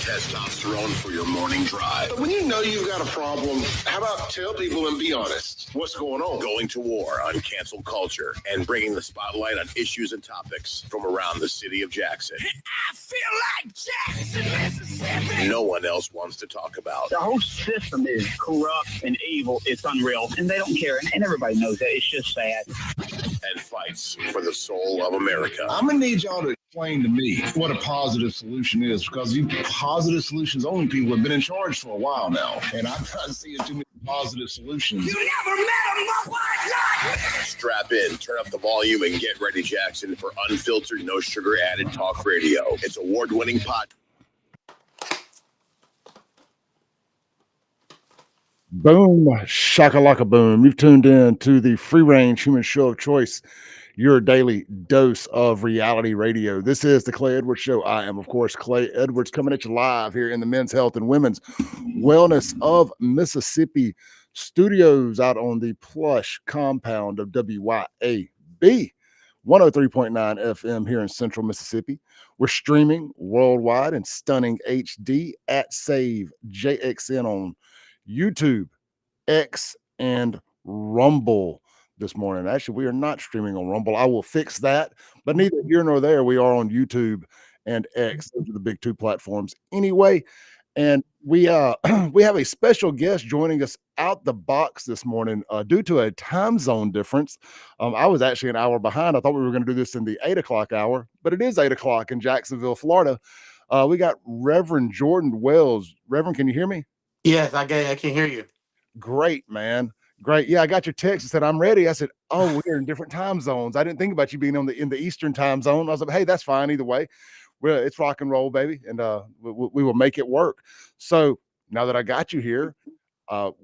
testosterone for your morning drive. But when you know you've got a problem, how about tell people and be honest? What's going on? Going to war on cancel culture and bringing the spotlight on issues and topics from around the city of Jackson. I feel like Jackson, Mississippi. No one else wants to talk about. The whole system is corrupt and evil. It's unreal, and they don't care, and everybody knows that. It's just sad. And fights for the soul of America. I'm going to need y'all to explain to me what a positive solution is, because you positive solutions only people have been in charge for a while now, and I'm not seeing too many positive solutions. You never met a motherfucker like me. Strap in, turn up the volume, and get ready, Jackson, for unfiltered, no sugar added talk radio. It's award-winning pod. Boom, shakalaka boom. You've tuned in to the free range human show of choice, your daily dose of reality radio. This is the Clay Edwards Show. I am, of course, Clay Edwards, coming at you live here in the Men's Health and Women's Wellness of Mississippi studios out on the plush compound of WYAB 103.9 FM here in Central Mississippi. We're streaming worldwide in stunning HD at Save JXN on YouTube, X, and Rumble this morning. Actually, we are not streaming on Rumble. I will fix that, but neither here nor there. We are on YouTube and X. Those are the big two platforms anyway. And we we have a special guest joining us out the box this morning due to a time zone difference. I was actually an hour behind. I thought we were going to do this in the 8 o'clock hour, but it is 8 o'clock in Jacksonville, Florida. We got Reverend Jordan Wells. Reverend, can you hear me? Yes, I can hear you. Great, man. Great. Yeah, I got your text and said, I'm ready. I said, oh, we're in different time zones. I didn't think about you being in the Eastern time zone. I was like, hey, that's fine either way. Well, it's rock and roll, baby. And we will make it work. So now that I got you here,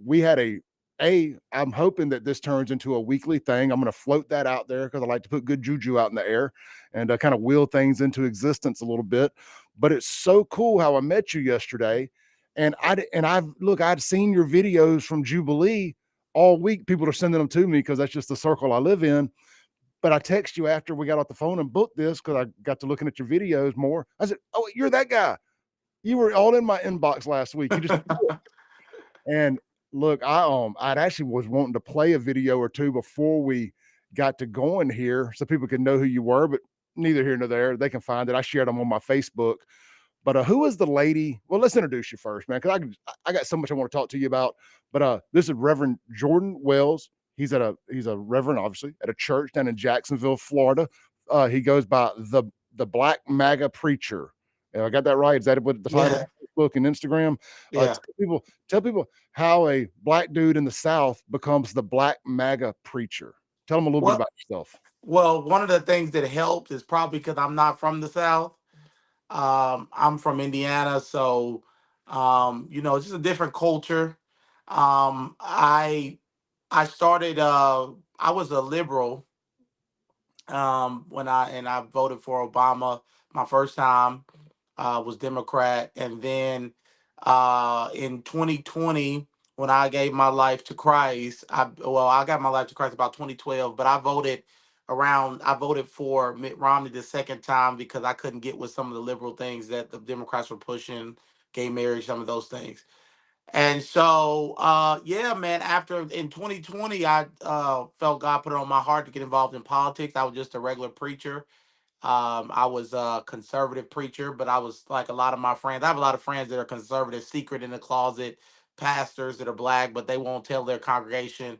we had I'm hoping that this turns into a weekly thing. I'm going to float that out there because I like to put good juju out in the air and kind of wheel things into existence a little bit. But it's so cool how I met you yesterday. And I'd seen your videos from Jubilee all week. People are sending them to me because that's just the circle I live in. But I text you after we got off the phone and booked this because I got to looking at your videos more. I said, oh, you're that guy. You were all in my inbox last week. You just and look, I'd actually was wanting to play a video or two before we got to going here so people could know who you were, but neither here nor there. They can find it. I shared them on my Facebook. But who is the lady? Well, let's introduce you first, man, because I got so much I want to talk to you about. But this is Reverend Jordan Wells. He's a reverend, obviously, at a church down in Jacksonville, Florida. He goes by the Black MAGA Preacher. I got that right? Is that what the title of Facebook and Instagram? Yeah. Tell people how a black dude in the South becomes the Black MAGA Preacher. Tell them a little bit about yourself. Well, one of the things that helped is probably because I'm not from the South. I'm from Indiana, so it's just a different culture. I started. I was a liberal when I voted for Obama. My first time was Democrat, and then in 2020, when I gave my life to Christ, I got my life to Christ about 2012, but I voted for Mitt Romney the second time because I couldn't get with some of the liberal things that the Democrats were pushing, gay marriage, some of those things. And so, man, after in 2020, I felt God put it on my heart to get involved in politics. I was just a regular preacher. I was a conservative preacher, but I was like a lot of my friends. I have a lot of friends that are conservative, secret in the closet, pastors that are black, but they won't tell their congregation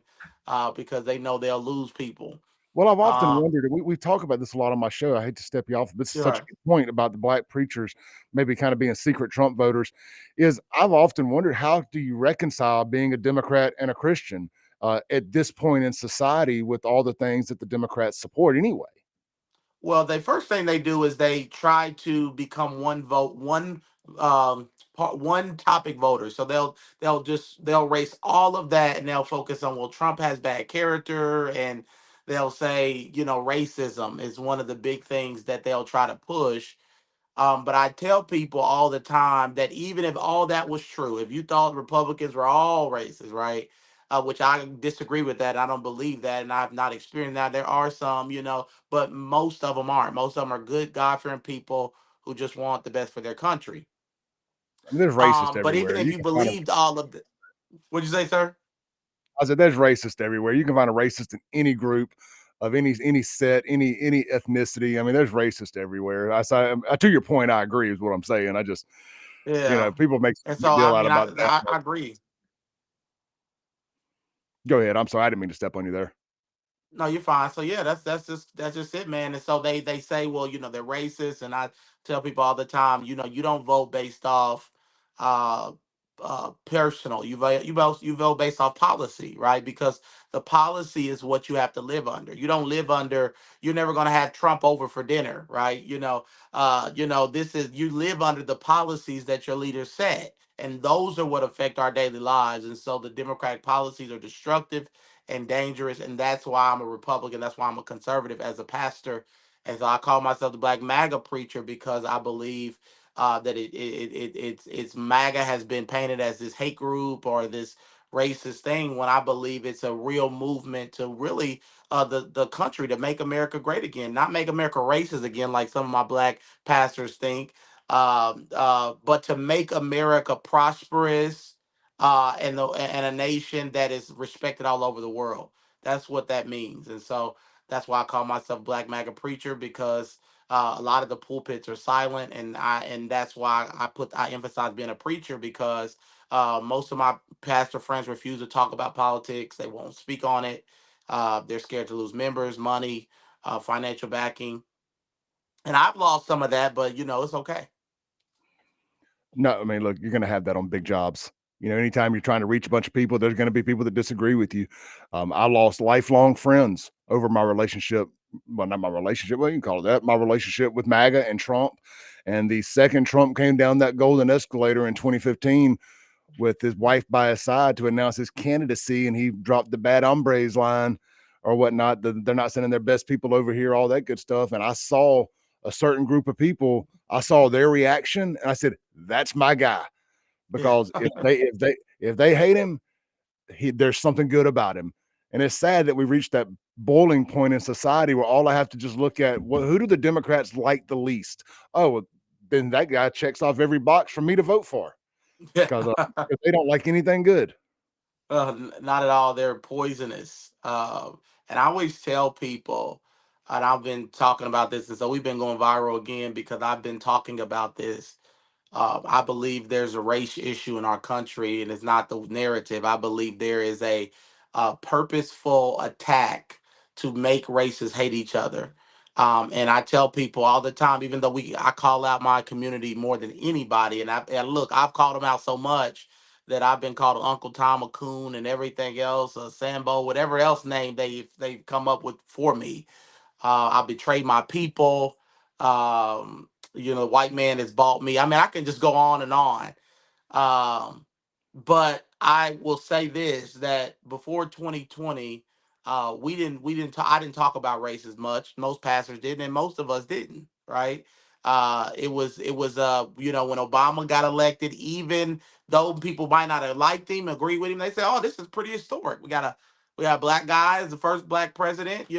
because they know they'll lose people. Well, I've often wondered, we talk about this a lot on my show. I hate to step you off, but this is such a good point about the black preachers maybe kind of being secret Trump voters, is I've often wondered, how do you reconcile being a Democrat and a Christian at this point in society with all the things that the Democrats support anyway? Well, the first thing they do is they try to become one topic voter. So they'll erase all of that and they'll focus on, well, Trump has bad character, and they'll say, racism is one of the big things that they'll try to push. But I tell people all the time that even if all that was true, if you thought Republicans were all racist, right? Which I disagree with that. I don't believe that, and I've not experienced that. There are some, but most of them aren't. Most of them are good, God-fearing people who just want the best for their country. I mean, there's racist But even everywhere. if You you can find a believed all of the, what'd you say, sir? I said there's racist everywhere. You can find a racist in any group of any set, any ethnicity. I mean, there's racist everywhere. To your point, I agree is what I'm saying. I just Yeah. people make such And a so big I deal out mean, about that. I agree. Go ahead. I'm sorry, I didn't mean to step on you there. No, you're fine. So yeah, that's just it, man. And so they say, well, they're racist, and I tell people all the time, you don't vote based off uh personal. You vote based off policy, right? Because the policy is what you have to live under. You don't live under. You're never going to have Trump over for dinner, right? This is you live under the policies that your leaders set. And those are what affect our daily lives. And so the Democratic policies are destructive and dangerous. And that's why I'm a Republican. That's why I'm a conservative as a pastor. And so I call myself the Black MAGA Preacher because I believe that it's MAGA has been painted as this hate group or this racist thing when I believe it's a real movement to really the country to make America great again, not make America racist again like some of my black pastors think, but to make America prosperous and a nation that is respected all over the world. That's what that means, and so that's why I call myself Black MAGA Preacher because a lot of the pulpits are silent, and that's why I emphasize being a preacher because most of my pastor friends refuse to talk about politics. They won't speak on it. They're scared to lose members, money, financial backing, and I've lost some of that, but it's okay. No, I mean, look, you're going to have that on big jobs. Anytime you're trying to reach a bunch of people, there's going to be people that disagree with you. I lost lifelong friends over my relationship. Well, not my relationship. Well, you can call it that. My relationship with MAGA and Trump. And the second Trump came down that golden escalator in 2015 with his wife by his side to announce his candidacy, and he dropped the bad hombres line or whatnot. They're not sending their best people over here, all that good stuff. And I saw a certain group of people, I saw their reaction, and I said, "That's my guy." Yeah. Because if they hate him, there's something good about him. And it's sad that we reached that boiling point in society where all I have to just look at, well, who do the Democrats like the least? Oh, well, then that guy checks off every box for me to vote for Yeah. because they don't like anything good. Not at all. They're poisonous. And I always tell people, and I've been talking about this, and so we've been going viral again because I've been talking about this. I believe there's a race issue in our country, and it's not the narrative. I believe there is a purposeful attack to make races hate each other. And I tell people all the time, even though I call out my community more than anybody, and look, I've called them out so much that I've been called Uncle Tom, a coon, and everything else, Sambo, whatever else name they've come up with for me. I betrayed my people. The white man has bought me. I mean, I can just go on and on. Um, but I will say this: that before 2020, I didn't talk about race as much. Most pastors didn't, and most of us didn't. Right? It was when Obama got elected, even though people might not have liked him, agree with him, they say, "Oh, this is pretty historic. We got a black guy as the first black president."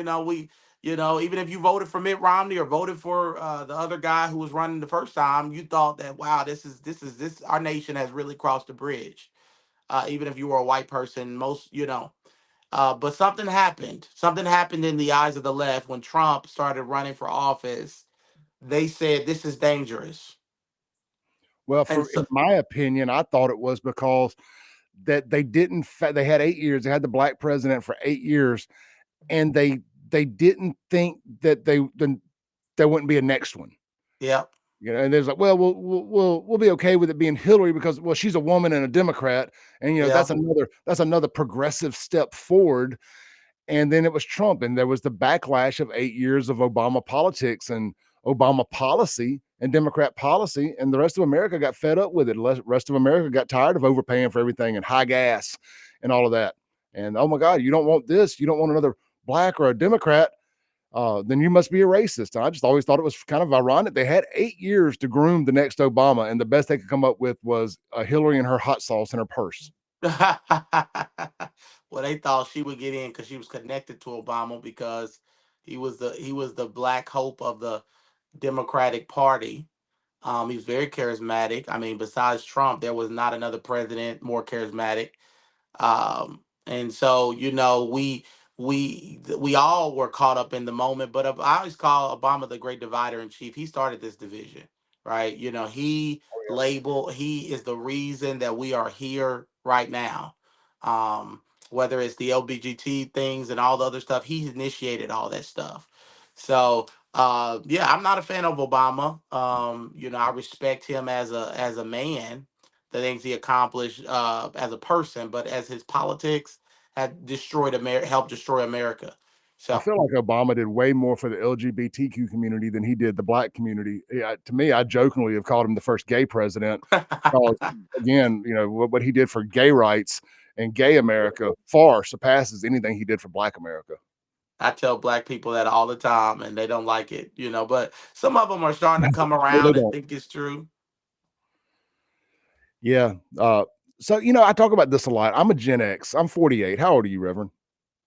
Even if you voted for Mitt Romney or voted for the other guy who was running the first time, you thought that, wow, this our nation has really crossed the bridge. Even if you were a white person, but something happened. Something happened in the eyes of the left when Trump started running for office. They said this is dangerous, Well, and in so my opinion, I thought it was because that they didn't. They had 8 years. They had the black president for 8 years, and they didn't think that there wouldn't be a next one. yeah, And there's like, well, we'll be okay with it being Hillary because, well, she's a woman and a Democrat, and yeah. that's another progressive step forward. And then it was Trump, and there was the backlash of 8 years of Obama politics and Obama policy and Democrat policy, and the rest of America got fed up with it. The rest of America got tired of overpaying for everything and high gas and all of that. And oh my God, you don't want this, you don't want another black or a Democrat, then you must be a racist. And I just always thought it was kind of ironic. They had 8 years to groom the next Obama, and the best they could come up with was Hillary and her hot sauce in her purse. Well, they thought she would get in because she was connected to Obama because he was the black hope of the Democratic Party. He was very charismatic. I mean, besides Trump, there was not another president more charismatic. And so, we all were caught up in the moment. But I always call Obama the great divider in chief. He started this division, right? He is the reason that we are here right now. Whether it's the LBGT things and all the other stuff, he initiated all that stuff. So yeah, I'm not a fan of Obama. I respect him as a man, the things he accomplished as a person, but as his politics had destroyed America, helped destroy America. I So feel like Obama did way more for the LGBTQ community than he did the black community. Yeah, to me, I jokingly have called him the first gay president because, again, what he did for gay rights and gay America far surpasses anything he did for black America. I tell black people that all the time, and they don't like it, but some of them are starting to come No, they around and don't. think it's true. Yeah. So, I talk about this a lot. I'm a Gen X. I'm 48. How old are you, Reverend?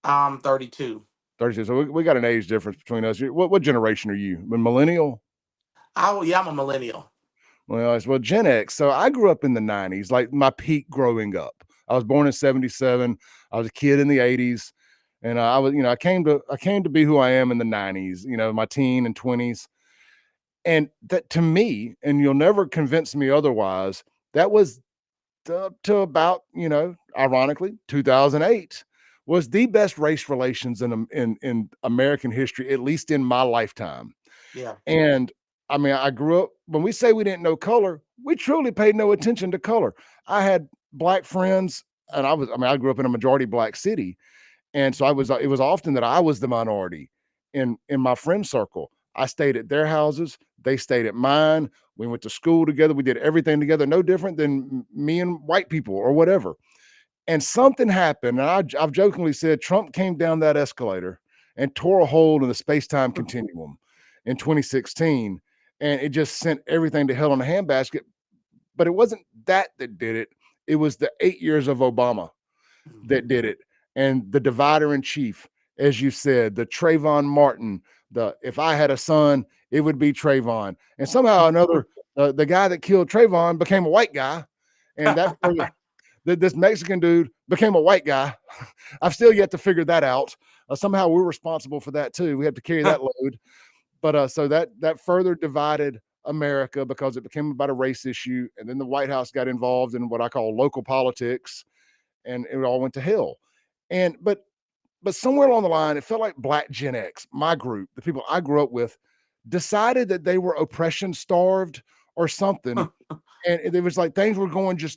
I'm 32. 32. So we got an age difference between us. What generation are you? A millennial? Yeah, I'm a millennial. Well, Gen X. So I grew up in the 90s, like my peak growing up. I was born in 77. I was a kid in the 80s. And I came to be who I am in the 90s, my teen and 20s. And that, to me, and you'll never convince me otherwise, that was up to about, ironically, 2008 was the best race relations in American history, at least in my lifetime. Yeah. And I mean, I grew up, when we say we didn't know color, we truly paid no attention to color. I had black friends, and I grew up in a majority black city. And so it was often that I was the minority in my friend circle. I stayed at their houses, they stayed at mine. We went to school together, we did everything together, no different than me and white people or whatever. And something happened, and I've jokingly said Trump came down that escalator and tore a hole in the space-time continuum in 2016, and it just sent everything to hell in a handbasket. But it wasn't that did it. It was the 8 years of Obama that did it. And the divider in chief, as you said, the Trayvon Martin, if I had a son, it would be Trayvon. And somehow or another, the guy that killed Trayvon became a white guy. And this Mexican dude became a white guy. I've still yet to figure that out. Somehow we're responsible for that too. We have to carry that load. But so that further divided America because it became about a race issue. And then the White House got involved in what I call local politics, and it all went to hell. And but somewhere along the line, it felt like Black Gen X, my group, the people I grew up with, decided that they were oppression starved or something. And it was like things were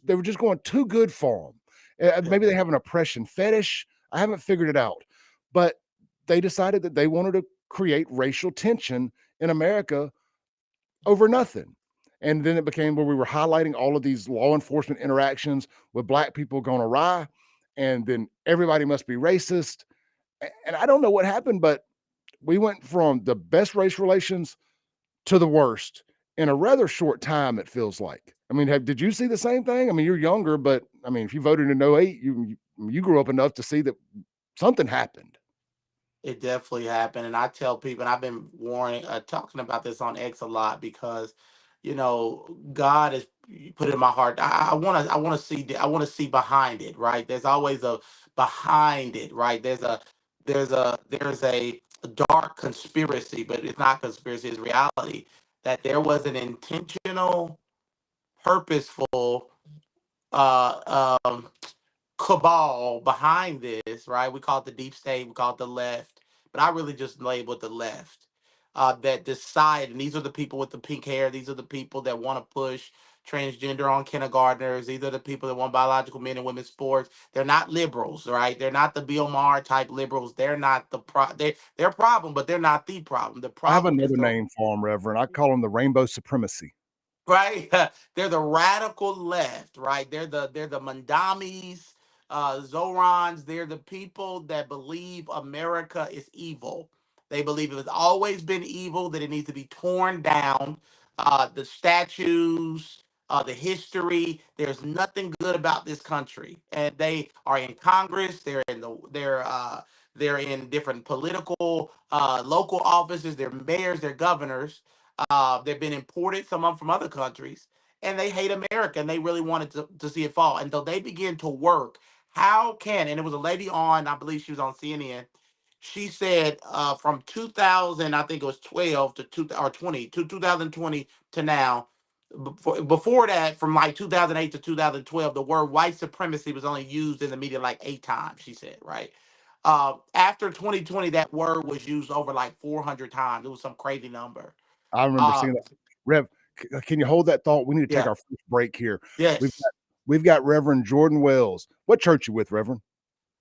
they were just going too good for them. Maybe they have an oppression fetish. I haven't figured it out. But they decided that they wanted to create racial tension in America over nothing. And then it became where we were highlighting all of these law enforcement interactions with black people going awry. And then everybody must be racist. And I don't know what happened, but we went from the best race relations to the worst in a rather short time, it feels like. I mean, did you see the same thing? I mean, you're younger, but I mean, if you voted in '08, you grew up enough to see that something happened. It definitely happened, and I tell people, and I've been talking about this on X a lot because, God has put it in my heart. I want to see, I want to see behind it, right? There's always a behind it, right? There's a dark conspiracy, but it's not conspiracy; it's reality that there was an intentional, purposeful, cabal behind this, right? We call it the deep state, we call it the left, but I really just label it the left. That decide, and these are the people with the pink hair. These are the people that want to push transgender on kindergartners. These are the people that want biological men and women's sports. They're not liberals, right? They're not the Bill Maher type liberals. They're not they're a problem, but they're not the problem. The I have problem is another the name for them, Reverend. I call them the rainbow supremacy. right. They're the radical left, right? They're the Mandamis, Zorons. They're the people that believe America is evil. They believe it has always been evil, that it needs to be torn down. The statues, the history. There's nothing good about this country, and they are in Congress. They're in different political local offices. They're mayors. They're governors. They've been imported, some of them from other countries, and they hate America and they really wanted to see it fall. And so they begin to work. How can, and it was a lady on, I believe she was on CNN. She said from 2000, I think it was 12 to 2020 to 2020 to now. Before that, from like 2008 to 2012, the word white supremacy was only used in the media like 8 times, she said, right? After 2020, that word was used over like 400 times. It was some crazy number. I remember seeing that. Rev, can you hold that thought? We need to take Yeah. our first break here. Yes. We've got Reverend Jordan Wells. What church you with, Reverend?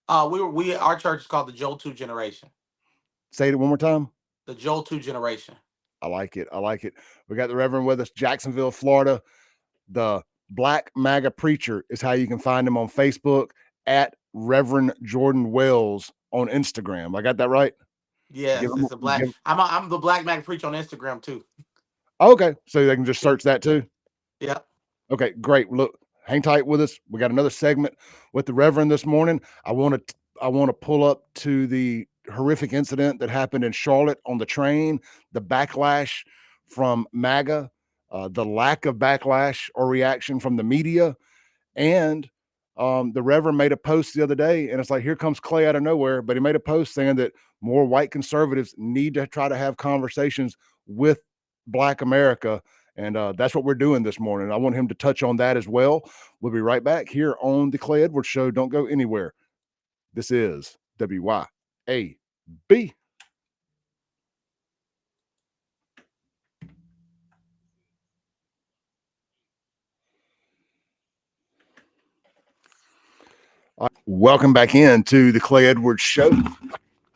Our church is called the Joel 2 Generation. Say it one more time. The Joel 2 Generation. I like it. I like it. We got the Reverend with us, Jacksonville, Florida. The Black MAGA Preacher is how you can find him on Facebook, at Reverend Jordan Wells on Instagram. I got that right? Yes, Give him, it's a black. I'm the Black MAGA Preacher on Instagram too. okay, so they can just search that too. Yeah. Okay, great. Look, hang tight with us. We got another segment with the Reverend this morning. I want to pull up to the horrific incident that happened in Charlotte on the train, the backlash from MAGA, the lack of backlash or reaction from the media, and the Reverend made a post the other day, and it's like, here comes Clay out of nowhere, but he made a post saying that more white conservatives need to try to have conversations with Black America. And that's what we're doing this morning. I want him to touch on that as well. We'll be right back here on the Clay Edwards Show. Don't go anywhere. This is WYAB. Welcome back into the Clay Edwards Show.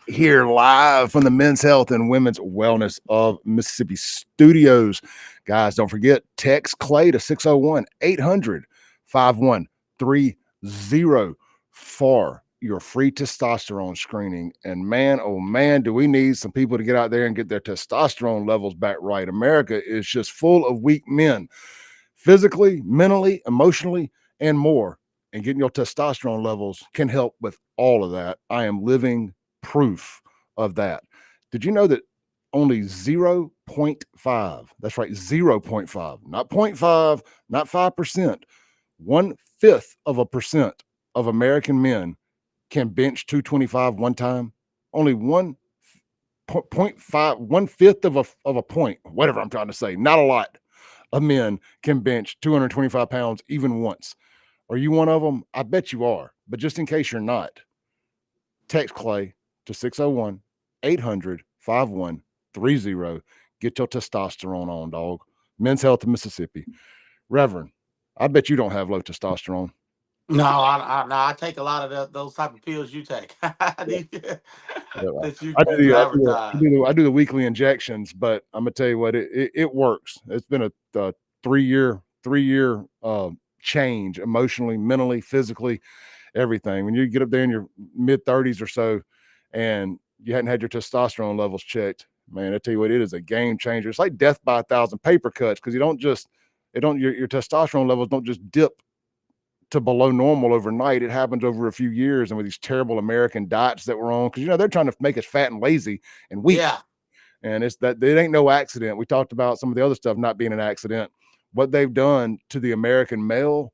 Here live from the Men's Health and Women's Wellness of Mississippi studios. Guys, don't forget, text Clay to 601-800-5130 for your free testosterone screening. And man, oh man, do we need some people to get out there and get their testosterone levels back right. America is just full of weak men, physically, mentally, emotionally, and more. And getting your testosterone levels can help with all of that. I am living proof of that. Did you know that only 0.5, that's right, 0.5, not 0.5, not 5%, 1/5% of American men can bench 225 one time? Only 1.5, 1/5 of a point, whatever I'm trying to say, not a lot of men can bench 225 pounds even once. Are you one of them? I bet you are. But just in case you're not, text Clay to 601-800-5130. Get your testosterone on, dog. Men's Health of Mississippi. Reverend, I bet you don't have low testosterone. No, I take a lot of those type of pills you take. That you advertise. I do the weekly injections, but I'm gonna tell you what, it works. It's been a 3-year change emotionally, mentally, physically, everything. When you get up there in your mid-30s or so and you hadn't had your testosterone levels checked, man, I tell you what, it is a game changer. It's like death by 1,000 paper cuts, because your testosterone levels don't just dip to below normal overnight. It happens over a few years, and with these terrible American diets that we're on, because they're trying to make us fat and lazy and weak. Yeah. And it's that it ain't no accident. We talked about some of the other stuff not being an accident. What they've done to the American male,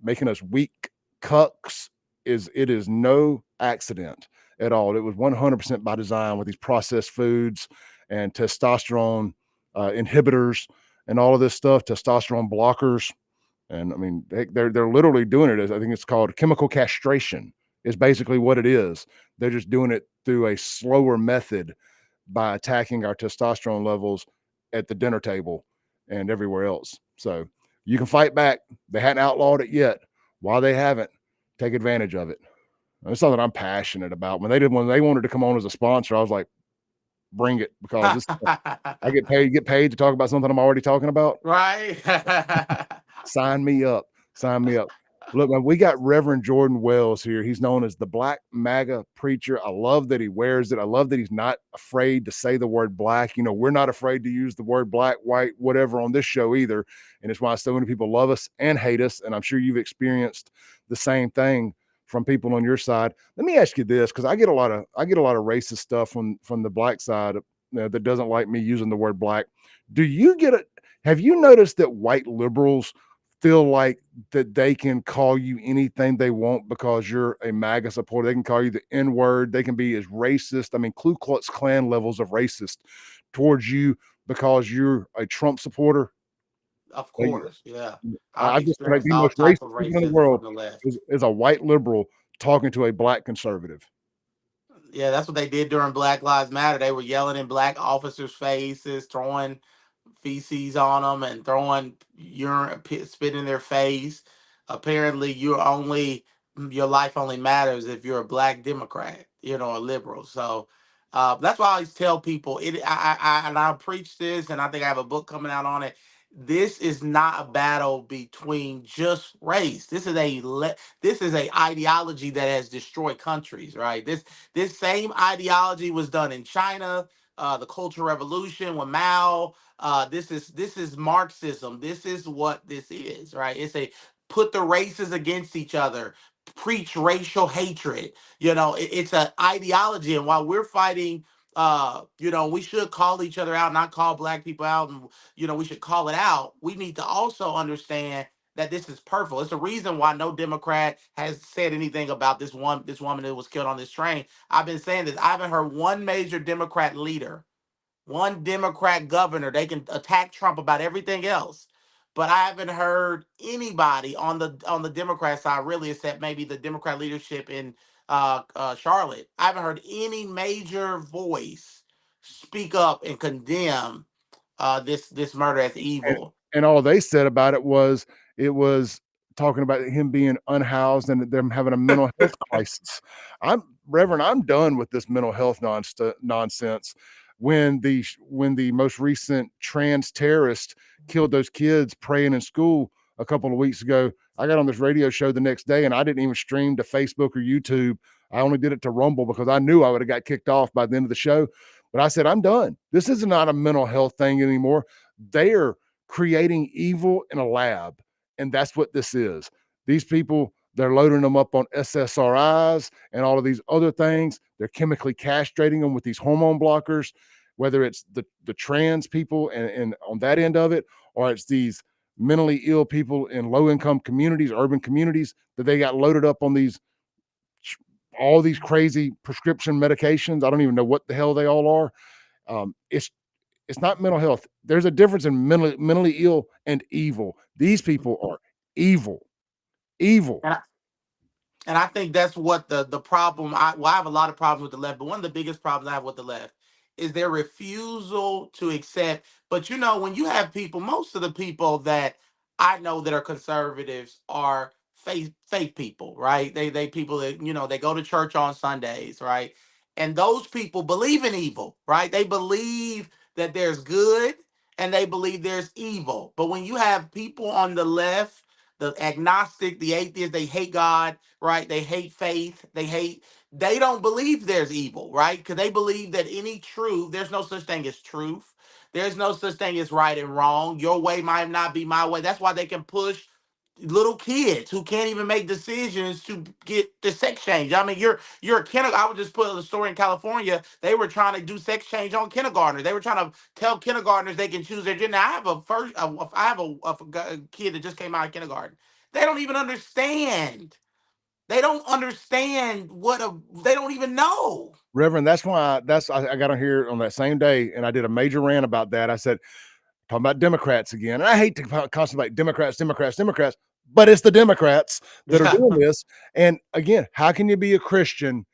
making us weak cucks, is no accident at all. It was 100% by design, with these processed foods and testosterone inhibitors and all of this stuff, testosterone blockers. And I mean, they're literally doing it as, I think it's called chemical castration, is basically what it is. They're just doing it through a slower method by attacking our testosterone levels at the dinner table and everywhere else. So you can fight back. They hadn't outlawed it yet. While they haven't, take advantage of it. It's something I'm passionate about. When they wanted to come on as a sponsor, I was like, bring it, because I get paid to talk about something I'm already talking about. Right. Sign me up. Sign me up. Look, man, we got Reverend Jordan Wells here. He's known as the Black MAGA Preacher. I love that he wears it. I love that he's not afraid to say the word black. We're not afraid to use the word black, white, whatever on this show either. And it's why so many people love us and hate us. And I'm sure you've experienced the same thing from people on your side. Let me ask you this, because I get a lot of racist stuff from the black side, that doesn't like me using the word black. Do you get it? Have you noticed that white liberals feel like that they can call you anything they want because you're a MAGA supporter? They can call you the N word. They can be as racist. I mean, Ku Klux Klan levels of racist towards you because you're a Trump supporter. Of Like, course, yeah. I've I just feel like experienced the all most type racist of people in the racism world from the left. is a white liberal talking to a black conservative. Yeah, that's what they did during Black Lives Matter. They were yelling in black officers' faces, throwing feces on them, and throwing urine, spit in their face. Apparently, your life only matters if you're a black Democrat, a liberal. So that's why I always tell people it. And I preach this, and I think I have a book coming out on it. This is not a battle between just race. This is a ideology that has destroyed countries. Right. This same ideology was done in China, the Cultural Revolution when Mao. This is Marxism. This is what this is, right? It's a put the races against each other, preach racial hatred. It's an ideology, and while we're fighting. We should call each other out, not call black people out, and we should call it out. We need to also understand that this is purposeful. It's the reason why no Democrat has said anything about this woman that was killed on this train. I've been saying this. I haven't heard one major Democrat leader, one Democrat governor. They can attack Trump about everything else, but I haven't heard anybody on the Democrat side really, except maybe the Democrat leadership in Charlotte. I haven't heard any major voice speak up and condemn this murder as And evil. all they said about it was talking about him being unhoused and them having a mental health crisis. I'm done with this mental health nonsense. When the most recent trans terrorist killed those kids praying in school a couple of weeks ago, I got on this radio show the next day and I didn't even stream to Facebook or YouTube. I only did it to Rumble because I knew I would have got kicked off by the end of the show. But I said, I'm done. This is not a mental health thing anymore. They're creating evil in a lab, and that's what this is. These people, they're loading them up on SSRIs and all of these other things. They're chemically castrating them with these hormone blockers, whether it's the trans people and on that end of it, or it's these mentally ill people in low-income communities, urban communities, that they got loaded up on all these crazy prescription medications. I don't even know what the hell they all are. It's not mental health. There's a difference in mentally ill and evil. These people are evil, evil. And I think that's what the problem. I have a lot of problems with the left, but one of the biggest problems I have with the left is their refusal to accept. But when you have people, most of the people that I know that are conservatives are faith people, right? They people that they go to church on Sundays, right? And those people believe in evil, right? They believe that there's good and they believe there's evil. But when you have people on the left, the agnostic, the atheist, they hate God, right? They hate faith. They don't believe there's evil, right? Because they believe that there's no such thing as truth. There's no such thing as right and wrong. Your way might not be my way. That's why they can push little kids who can't even make decisions to get the sex change. I mean, you're a I would just put a story in California. They were trying to do sex change on kindergartners. They were trying to tell kindergartners they can choose their gender. I have a kid that just came out of kindergarten. They don't even understand. They don't understand they don't even know. Reverend, that's why I got on here on that same day and I did a major rant about that. I said, talking about Democrats again. And I hate to constantly like Democrats, but it's the Democrats that are Yeah. doing this. And again, how can you be a Christian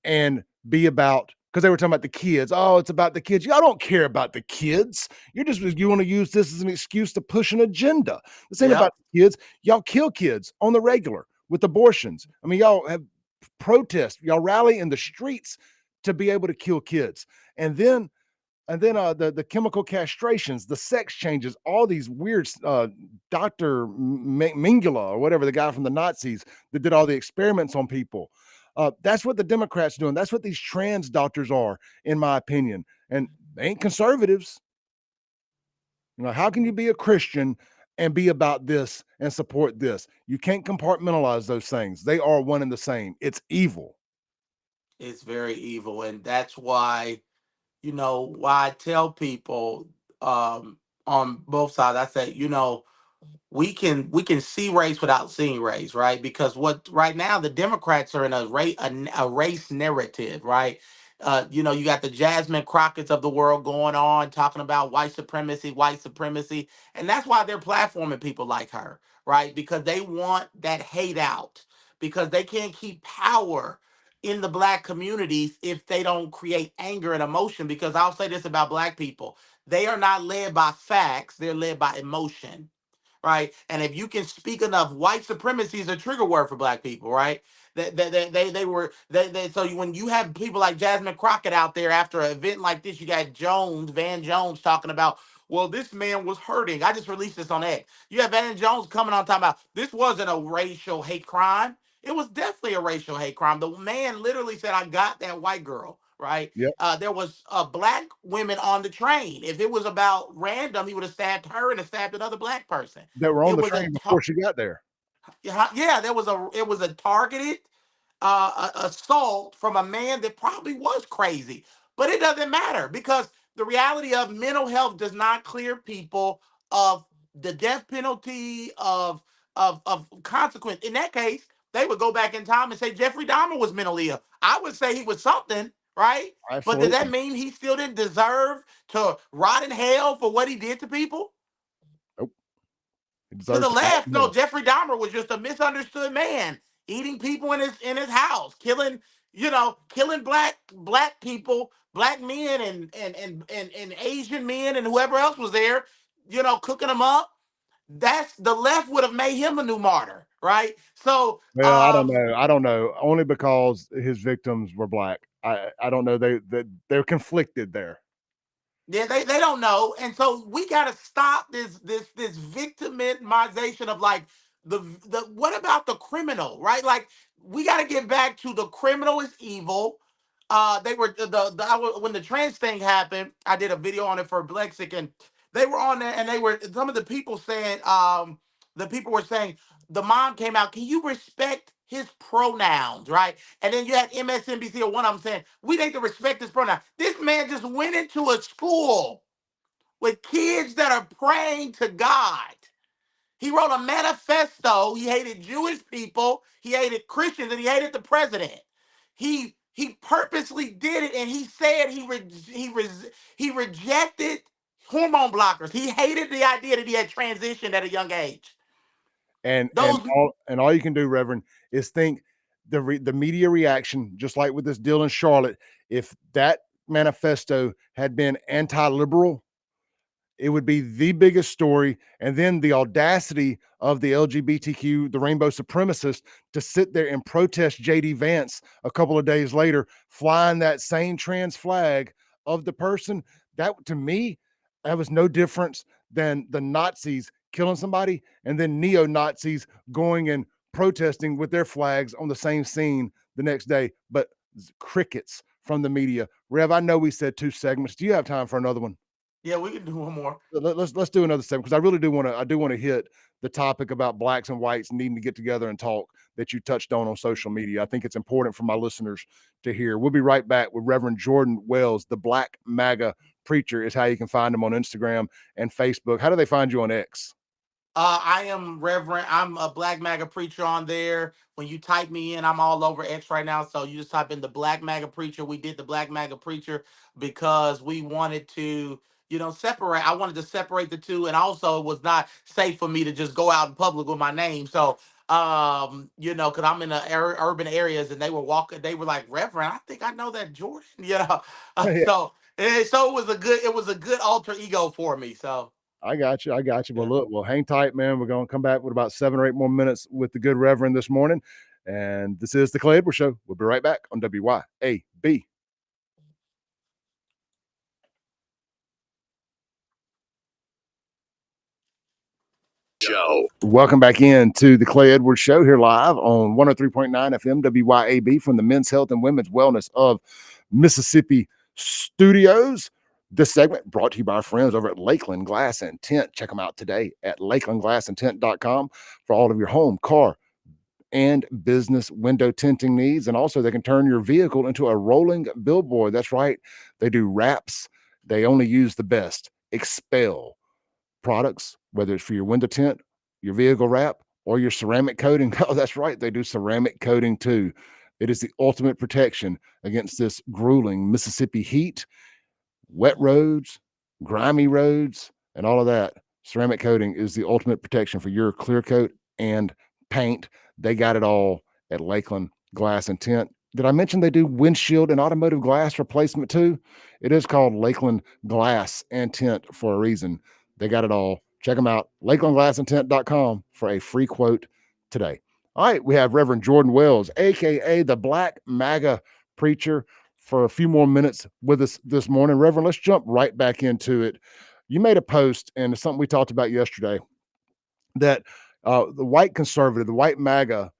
and be about, because they were talking about the kids. Oh, it's about the kids. Y'all don't care about the kids. You want to use this as an excuse to push an agenda. This ain't Yep. about the kids. Y'all kill kids on the regular with abortions. I mean, y'all have protests. Y'all rally in the streets to be able to kill kids. And then the chemical castrations, the sex changes, all these weird Dr. Mengele or whatever, the guy from the Nazis that did all the experiments on people. That's what the Democrats doing. That's what these trans doctors are, in my opinion. And they ain't conservatives. How can you be a Christian and be about this and support this? You can't compartmentalize those things. They are one and the same. It's evil. It's very evil, and that's why why I tell people on both sides, I say, we can see race without seeing race, right? Because what right now the Democrats are in a race narrative, right? You got the Jasmine Crockett's of the world going on talking about white supremacy, and that's why they're platforming people like her, right? Because they want that hate out, because they can't keep power in the black communities if they don't create anger and emotion. Because I'll say this about black people: they are not led by facts; they're led by emotion, right? And if you can speak enough, white supremacy is a trigger word for black people, right? So when you have people like Jasmine Crockett out there after an event like this, you got Van Jones talking about, well, this man was hurting. I just released this on X. You have Van Jones coming on talking about this wasn't a racial hate crime. It was definitely a racial hate crime. The man literally said, I got that white girl, right? Yep. There was black women on the train. If it was about random, he would have stabbed her and have stabbed another black person. That were on It the was train before she got there. yeah, it was a targeted assault from a man that probably was crazy. But it doesn't matter, because the reality of mental health does not clear people of the death penalty, of consequence. In that case, they would go back in time and say Jeffrey Dahmer was mentally ill. I would say he was something, right? But does Absolutely. that mean he still didn't deserve to rot in hell for what he did to people? Nope. He To deserves the to rot left, in no, hell. Jeffrey Dahmer was just a misunderstood man, eating people in his house, killing black people, black men and Asian men and whoever else was there, cooking them up. That's the left would have made him a new martyr, right? So Well, I don't know. I don't know. Only because his victims were black. I don't know. They're conflicted there. yeah, they don't know, and so we got to stop this victimization of like the what about the criminal, right? Like we got to get back to the criminal is evil. They were when the trans thing happened, I did a video on it for Blexic, and they were on there, and they were some of the people were saying the mom came out. Can you respect his pronouns, right? And then you had MSNBC or one of them saying, we need to respect his pronoun. This man just went into a school with kids that are praying to God. He wrote a manifesto. He hated Jewish people, he hated Christians, and he hated the president. He purposely did it, and he said he rejected hormone blockers. He hated the idea that he had transitioned at a young age. And Those all you can do, Reverend, is think the media reaction, just like with this deal in Charlotte. If that manifesto had been anti-liberal, it would be the biggest story. And then the audacity of the LGBTQ, the rainbow supremacists, to sit there and protest JD Vance a couple of days later, flying that same trans flag of the person. That, to me, that was no difference than the Nazis killing somebody and then neo-Nazis going and protesting with their flags on the same scene the next day. But crickets from the media. Rev, I know we said 2 segments. Do you have time for another one? Yeah, we can do one more. Let's do another segment, because I really do want to hit the topic about blacks and whites needing to get together and talk that you touched on social media. I think it's important for my listeners to hear. We'll be right back with Reverend Jordan Wells. The Black MAGA Preacher is how you can find him on Instagram and Facebook. How do they find you on X? I'm a Black MAGA Preacher on there. When you type me in, I'm all over X right now. So you just type in the Black MAGA Preacher. We did the Black MAGA Preacher because we wanted to, separate. I wanted to separate the two. And also it was not safe for me to just go out in public with my name. So, because I'm in the urban areas, and they were like, Reverend, I think I know that Jordan, so it was a good alter ego for me. So. I got you. Well, Yeah. look, well, hang tight, man. We're going to come back with about 7 or 8 more minutes with the good Reverend this morning. And this is the Clay Edwards Show. We'll be right back on WYAB. Show. Welcome back in to the Clay Edwards Show here live on 103.9 FM WYAB from the Men's Health and Women's Wellness of Mississippi studios. This segment brought to you by our friends over at Lakeland Glass and Tint. Check them out today at lakelandglassandtint.com for all of your home, car, and business window tinting needs. And also, they can turn your vehicle into a rolling billboard. That's right. They do wraps. They only use the best Expel products, whether it's for your window tint, your vehicle wrap, or your ceramic coating. Oh, that's right. They do ceramic coating too. It is the ultimate protection against this grueling Mississippi heat, wet roads, grimy roads, and all of that. Ceramic coating is the ultimate protection for your clear coat and paint. They got it all at Lakeland Glass and Tint. Did I mention they do windshield and automotive glass replacement too? It is called Lakeland Glass and Tint for a reason. They got it all. Check them out, lakelandglassandtint.com for a free quote today. All right, we have Reverend Jordan Wells, aka the Black MAGA Preacher, for a few more minutes with us this morning. Reverend, let's jump right back into it. You made a post, and it's something we talked about yesterday, that the white conservative, the white MAGA,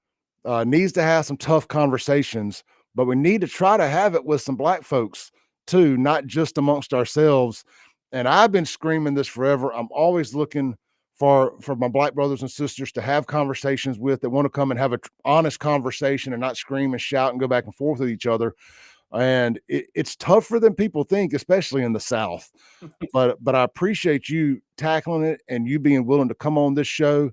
needs to have some tough conversations, but we need to try to have it with some black folks too, not just amongst ourselves. And I've been screaming this forever. I'm always looking for my black brothers and sisters to have conversations with, that want to come and have an honest conversation and not scream and shout and go back and forth with each other. And it's tougher than people think, especially in the South. But I appreciate you tackling it and you being willing to come on this show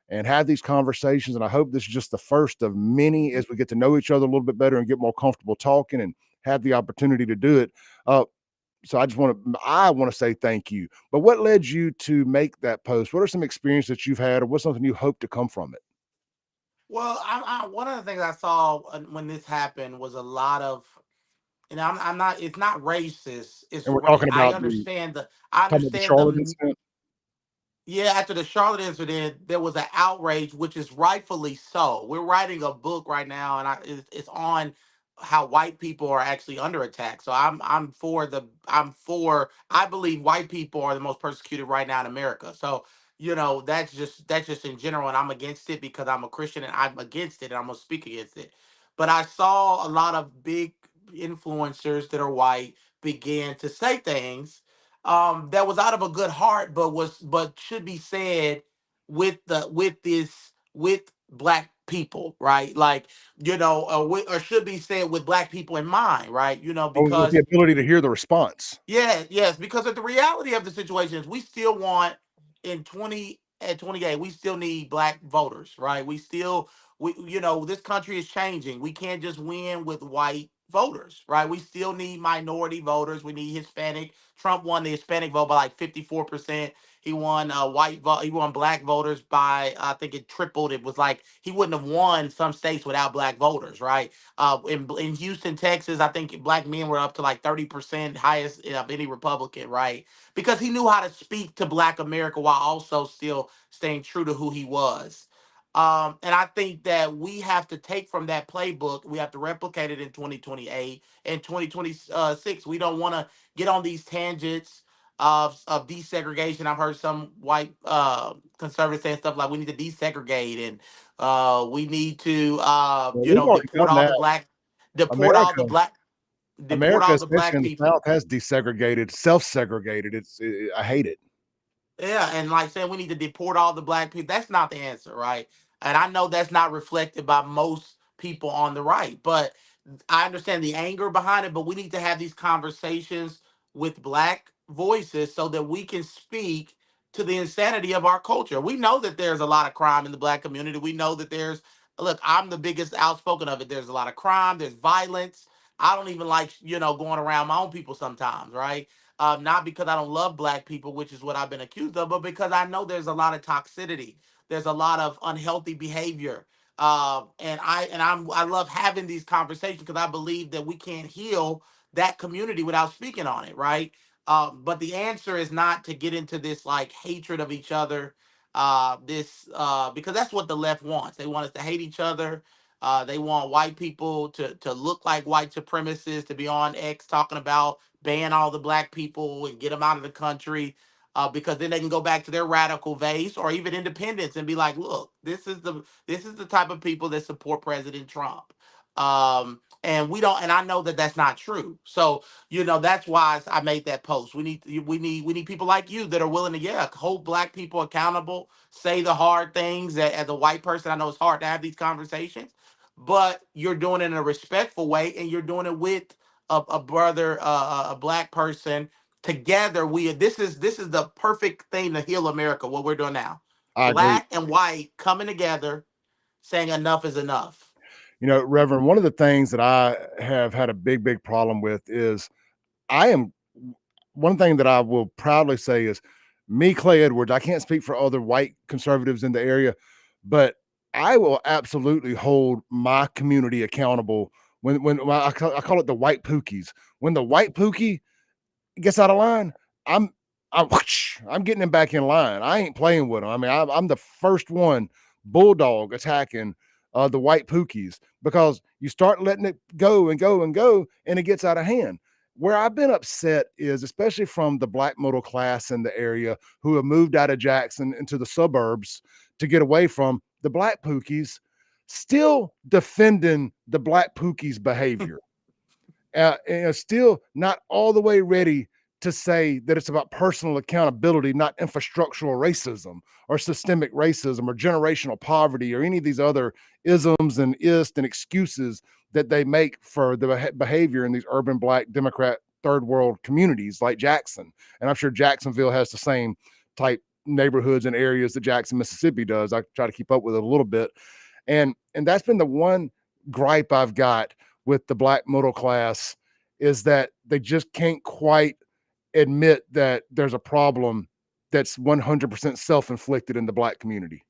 and have these conversations. And I hope this is just the first of many as we get to know each other a little bit better and get more comfortable talking and have the opportunity to do it. So I want to say thank you. But what led you to make that post? What are some experiences that you've had, or what's something you hope to come from it? Well, one of the things I saw when this happened was a lot of, and I'm not. It's not racist. And we're talking I about understand I the understand Charlotte the incident. Yeah, after the Charlotte incident, there was an outrage, which is rightfully so. We're writing a book right now, and it's on how white people are actually under attack. So I believe white people are the most persecuted right now in America. So that's just in general, and I'm against it because I'm a Christian and I'm against it, and I'm gonna speak against it. But I saw a lot of big influencers that are white begin to say things that was out of a good heart, but should be said with black people, right? Like or should be said with black people in mind, right? Or with the Because ability to hear the response. yeah, yes, because of the reality of the situation is we still want at 28, we still need black voters, right? This country is changing. We can't just win with white voters, right? We still need minority voters. We need Hispanic. Trump won the Hispanic vote by like 54%. He won he won black voters by I think it tripled. It was like he wouldn't have won some states without black voters, right? In Houston, Texas, I think black men were up to like 30% highest of any Republican, right? Because he knew how to speak to black America while also still staying true to who he was. And I think that we have to take from that playbook, we have to replicate it in 2028 and 2026. We don't want to get on these tangents of desegregation. I've heard some white conservatives saying stuff like we need to desegregate and we need to Well, we've already deport done all the that. black, deport all the America, black, deport America, all the especially black in the people. South, has desegregated, self-segregated. I hate it. Yeah, and like saying we need to deport all the black people, that's not the answer, right? And I know that's not reflected by most people on the right, but I understand the anger behind it. But we need to have these conversations with black voices so that we can speak to the insanity of our culture. We know that there's a lot of crime in the black community. We know that look, I'm the biggest outspoken of it. There's a lot of crime, there's violence. I don't even like, going around my own people sometimes, right? Not because I don't love black people, which is what I've been accused of, but because I know there's a lot of toxicity. There's a lot of unhealthy behavior. I love having these conversations because I believe that we can't heal that community without speaking on it, right? But the answer is not to get into this like hatred of each other. This Because that's what the left wants. They want us to hate each other. They want white people to look like white supremacists, to be on X talking about ban all the black people and get them out of the country, because then they can go back to their radical base or even independents and be like, look, this is the type of people that support President Trump. And we don't, and I know that that's not true. So, that's why I made that post. We need people like you that are willing to, yeah, hold black people accountable, say the hard things. That as a white person, I know it's hard to have these conversations, but you're doing it in a respectful way, and you're doing it with a brother, a black person. Together, this is the perfect thing to heal America. What we're doing now, I agree. black and white coming together, saying enough is enough. Reverend, one of the things that I have had a big problem with is I am one thing that I will proudly say is me, Clay Edwards. I can't speak for other white conservatives in the area, but I will absolutely hold my community accountable when I call it the white pookies. When the white pookie gets out of line, I'm I'm, I'm getting him back in line. I ain't playing with him. I mean, I'm the first one bulldog attacking the white pookies because you start letting it go and go and go, and it gets out of hand. Where I've been upset is, especially from the black middle class in the area who have moved out of Jackson into the suburbs to get away from the black pookies, still defending the black pookies' behavior and still not all the way ready to say that it's about personal accountability, not infrastructural racism or systemic racism or generational poverty or any of these other isms and ist and excuses that they make for the behavior in these urban black Democrat third world communities like Jackson. And I'm sure Jacksonville has the same type neighborhoods and areas that Jackson, Mississippi does. I try to keep up with it a little bit. And that's been the one gripe I've got with the black middle class is that they just can't quite admit that there's a problem that's 100% self-inflicted in the black community,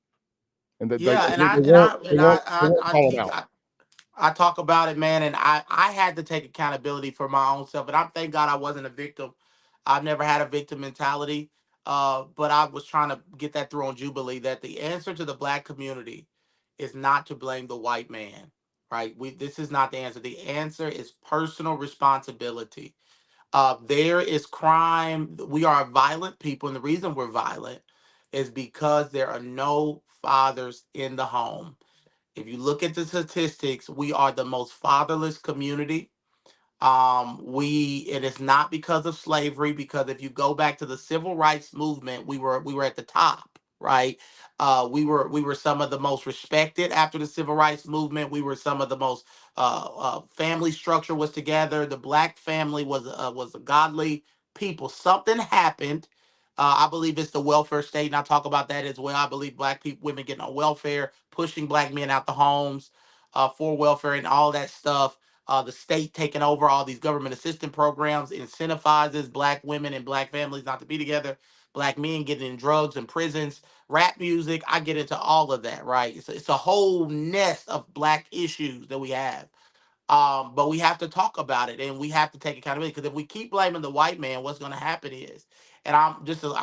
and that Yeah, and I they and won't I they and won't I they I won't I, call it teach, out. I talk about it, man, and I had to take accountability for my own self, and I thank God I wasn't a victim. I've never had a victim mentality, but I was trying to get that through on Jubilee that the answer to the black community is not to blame the white man, right? This is not the answer. The answer is personal responsibility. There is crime. We are violent people, and the reason we're violent is because there are no fathers in the home. If you look at the statistics, we are the most fatherless community. And it's not because of slavery, because if you go back to the civil rights movement, we were at the top, right? We were some of the most respected after the civil rights movement. We were some of the most family structure was together. The black family was a godly people. Something happened. I believe it's the welfare state, and I talk about that as well. I believe black people, women getting on welfare, pushing black men out the homes for welfare and all that stuff. The state taking over all these government assistance programs incentivizes black women and black families not to be together. Black men getting in drugs and prisons, rap music. I get into all of that, right? It's a whole nest of black issues that we have. But we have to talk about it and we have to take accountability because if we keep blaming the white man, what's going to happen is, and I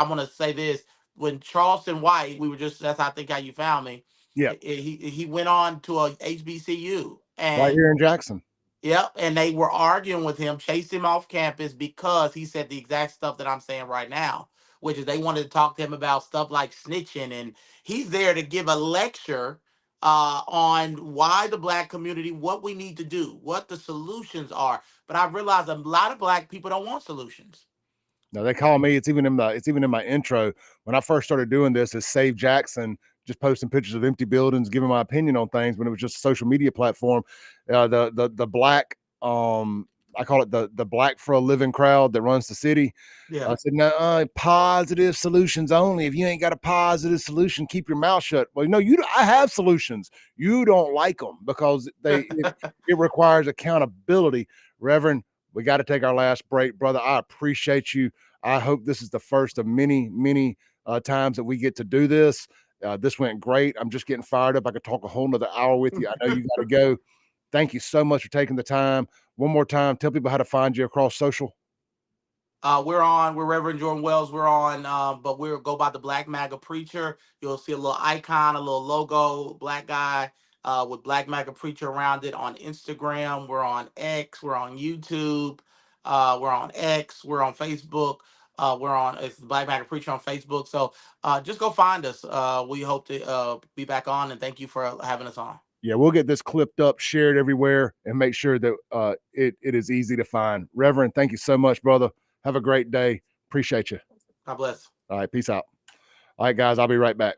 want to say this: when Charleston White, we were just that's I think how you found me. Yeah, He went on to a HBCU right and here in Jackson. yep, and they were arguing with him, chased him off campus because he said the exact stuff that I'm saying right now, which is they wanted to talk to him about stuff like snitching, and he's there to give a lecture on why the black community, what we need to do, what the solutions are. But I realized a lot of black people don't want solutions. No, they call me. It's even in my intro. When I first started doing this, is Save Jackson, just posting pictures of empty buildings, giving my opinion on things when it was just a social media platform. The black I call it the black for a living crowd that runs the city. I Yeah. said, no, positive solutions only. If you ain't got a positive solution, keep your mouth shut. Well, I have solutions. You don't like them because it requires accountability. Reverend, we got to take our last break, brother. I appreciate you. I hope this is the first of many, many times that we get to do this. This went great. I'm just getting fired up. I could talk a whole nother hour with you. I know you got to go. Thank you so much for taking the time. One more time, tell people how to find you across social. We're Reverend Jordan Wells. We're on, but we'll go by the Black MAGA Preacher. You'll see a little icon, a little logo, black guy with Black MAGA Preacher around it on Instagram. We're on X. We're on YouTube. We're on X. We're on Facebook. It's Black MAGA Preacher on Facebook. So just go find us. We hope to be back on, and thank you for having us on. Yeah, we'll get this clipped up, shared everywhere, and make sure that it is easy to find. Reverend, thank you so much, brother. Have a great day. Appreciate you. God bless. All right, peace out. All right, guys, I'll be right back.